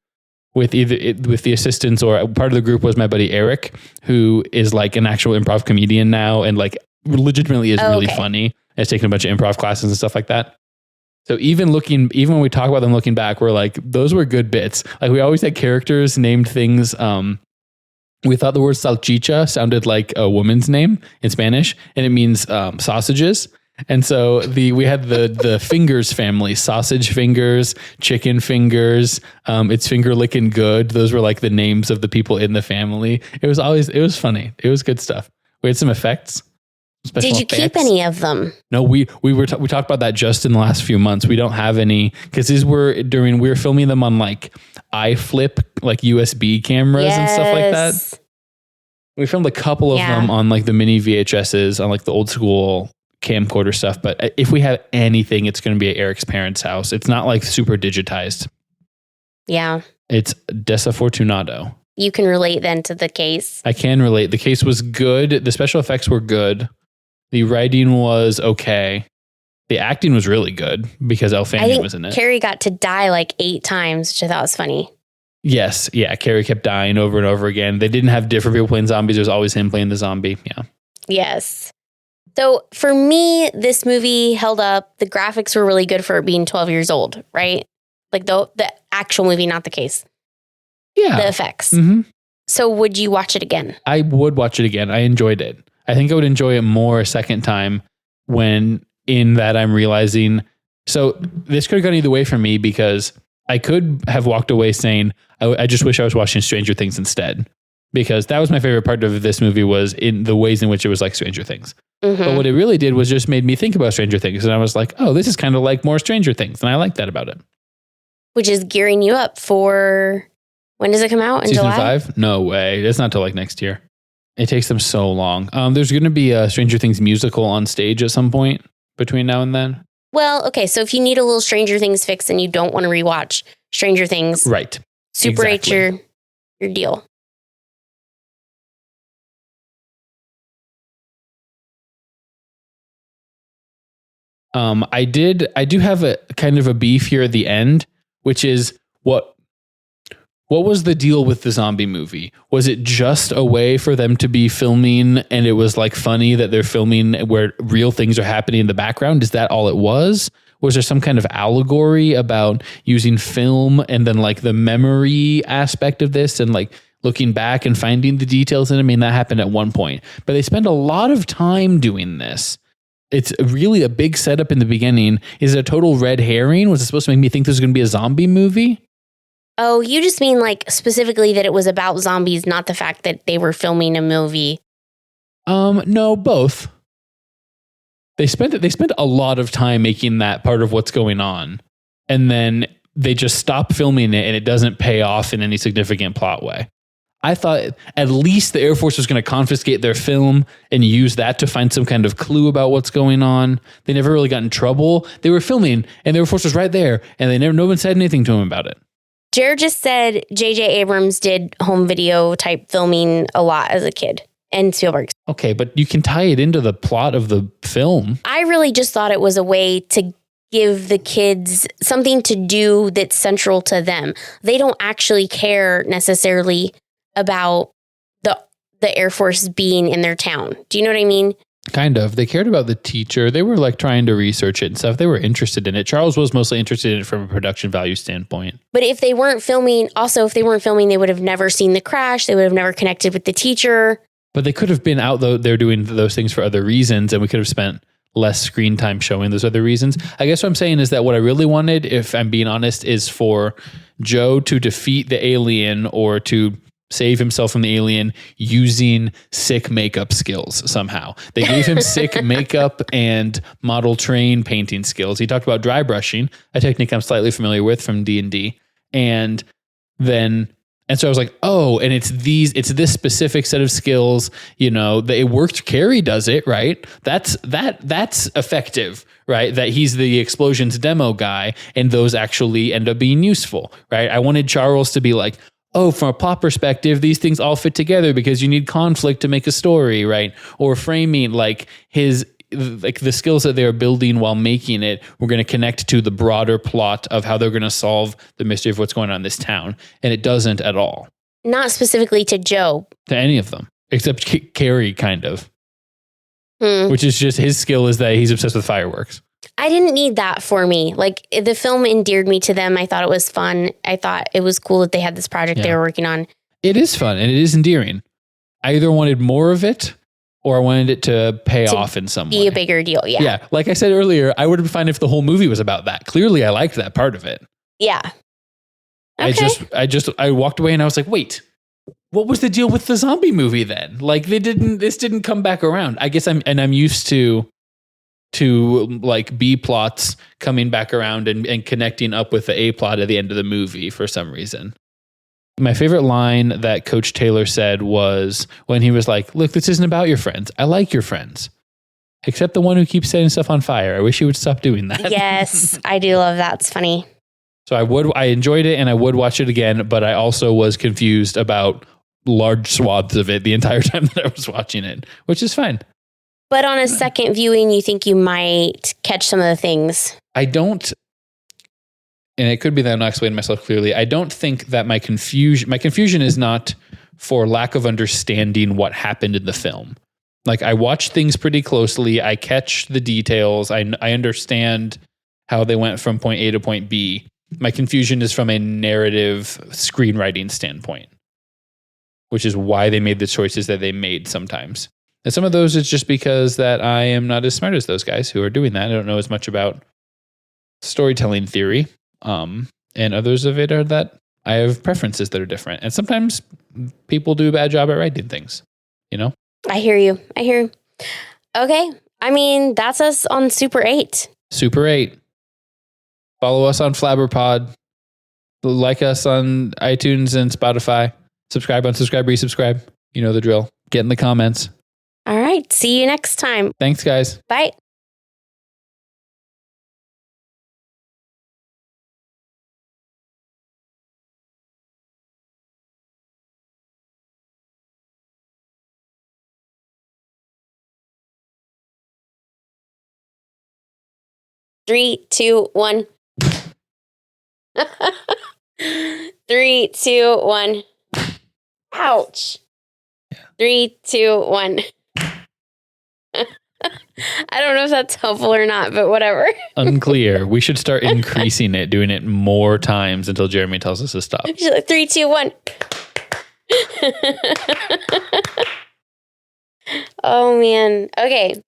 with with the assistants, or part of the group was my buddy Eric, who is like an actual improv comedian now and like legitimately is really funny. has taken a bunch of improv classes and stuff like that. So even when we talk about them looking back, we're like, those were good bits. Like we always had characters named things. We thought the word salchicha sounded like a woman's name in Spanish, and it means sausages. And so we had the fingers family, sausage fingers, chicken fingers, it's finger licking good. Those were like the names of the people in the family. It was funny. It was good stuff. We had some effects. Did you keep any of them? No, we talked about that just in the last few months. We don't have any because we were filming them on like iFlip, like USB cameras and stuff like that. We filmed a couple of them on like the mini VHSs on like the old school camcorder stuff. But if we have anything, it's going to be at Eric's parents' house. It's not like super digitized. Yeah. It's desafortunado. You can relate then to the case. I can relate. The case was good. The special effects were good. The writing was okay. The acting was really good because Elle Fanning was in it. Carrie got to die like 8 times, which I thought was funny. Yes. Yeah. Carrie kept dying over and over again. They didn't have different people playing zombies. There's always him playing the zombie. Yeah. Yes. So for me, this movie held up. The graphics were really good for it being 12 years old, right? Like the actual movie, not the case. Yeah. The effects. Mm-hmm. So would you watch it again? I would watch it again. I enjoyed it. I think I would enjoy it more a second time when in that I'm realizing. So this could have gone either way for me because I could have walked away saying, I just wish I was watching Stranger Things instead. Because that was my favorite part of this movie was in the ways in which it was like Stranger Things. Mm-hmm. But what it really did was just made me think about Stranger Things. And I was like, oh, this is kind of like more Stranger Things. And I like that about it. Which is gearing you up for, when does it come out? In Season July? 5? No way. It's not till like next year. It takes them so long. There's going to be a Stranger Things musical on stage at some point between now and then. Well, okay. So if you need a little Stranger Things fix and you don't want to rewatch Stranger Things. Right. Super exactly. 8 your deal. I do have a kind of a beef here at the end, which is what was the deal with the zombie movie? Was it just a way for them to be filming and it was like funny that they're filming where real things are happening in the background? Is that all it was? Was there some kind of allegory about using film and then like the memory aspect of this and like looking back and finding the details in it? I mean, that happened at one point, but they spend a lot of time doing this. It's really a big setup in the beginning. Is it a total red herring? Was it supposed to make me think this was going to be a zombie movie? Oh, you just mean like specifically that it was about zombies, not the fact that they were filming a movie. No, both. They spent a lot of time making that part of what's going on. And then they just stop filming it and it doesn't pay off in any significant plot way. I thought at least the Air Force was going to confiscate their film and use that to find some kind of clue about what's going on. They never really got in trouble. They were filming and the Air Force was right there and no one said anything to them about it. Jared just said J.J. Abrams did home video type filming a lot as a kid, and Spielberg. Okay, but you can tie it into the plot of the film. I really just thought it was a way to give the kids something to do that's central to them. They don't actually care necessarily about the Air Force being in their town. Do you know what I mean? Kind of. They cared about the teacher. They were like trying to research it and stuff. They were interested in it. Charles was mostly interested in it from a production value standpoint. But if they weren't filming, they would have never seen the crash. They would have never connected with the teacher. But they could have been out though. They're doing those things for other reasons. And we could have spent less screen time showing those other reasons. I guess what I'm saying is that what I really wanted, if I'm being honest, is for Joe to defeat the alien or to save himself from the alien using sick makeup skills somehow. They gave him sick makeup and model train painting skills. He talked about dry brushing, a technique I'm slightly familiar with from D&D. And so I was like, oh, and it's this specific set of skills, you know, that it worked. Carrie does it, right? That's effective, right? That he's the explosions demo guy and those actually end up being useful, right? I wanted Charles to be like, oh, from a plot perspective, these things all fit together because you need conflict to make a story, right? Or framing, like the skills that they're building while making it, we're going to connect to the broader plot of how they're going to solve the mystery of what's going on in this town. And it doesn't at all. Not specifically to Joe. To any of them, except Carrie, kind of. which is just his skill is that he's obsessed with fireworks. I didn't need that for me. Like, the film endeared me to them. I thought it was fun. I thought it was cool that they had this project they were working on. It is fun and it is endearing. I either wanted more of it or I wanted it to pay off in some way. Be a bigger deal, yeah. Yeah, like I said earlier, I would have been fine if the whole movie was about that. Clearly, I liked that part of it. Yeah. Okay. I walked away and I was like, wait, what was the deal with the zombie movie then? Like, this didn't come back around. I guess I'm used to like B plots coming back around and connecting up with the A plot at the end of the movie for some reason. My favorite line that Coach Taylor said was when he was like, look, this isn't about your friends. I like your friends. Except the one who keeps setting stuff on fire. I wish he would stop doing that. Yes, I do love that. It's funny. So I enjoyed it and I would watch it again, but I also was confused about large swaths of it the entire time that I was watching it, which is fine. But on a second viewing, you think you might catch some of the things. I don't, and it could be that I'm not explaining myself clearly. I don't think that my confusion is not for lack of understanding what happened in the film. Like, I watch things pretty closely. I catch the details. I understand how they went from point A to point B. My confusion is from a narrative screenwriting standpoint, which is why they made the choices that they made sometimes. And some of those is just because that I am not as smart as those guys who are doing that. I don't know as much about storytelling theory. And others of it are that I have preferences that are different. And sometimes people do a bad job at writing things, you know? I hear you. Okay. I mean, that's us on Super 8. Super 8. Follow us on Flabberpod. Like us on iTunes and Spotify. Subscribe on Subscribe, Resubscribe. You know the drill. Get in the comments. All right. See you next time. Thanks, guys. Bye. Three, two, one. 3, 2, 1. Ouch. 3, 2, 1. I don't know if that's helpful or not, but whatever. Unclear. We should start increasing it, doing it more times until Jeremy tells us to stop. 3, 2, 1. Oh, man. Okay.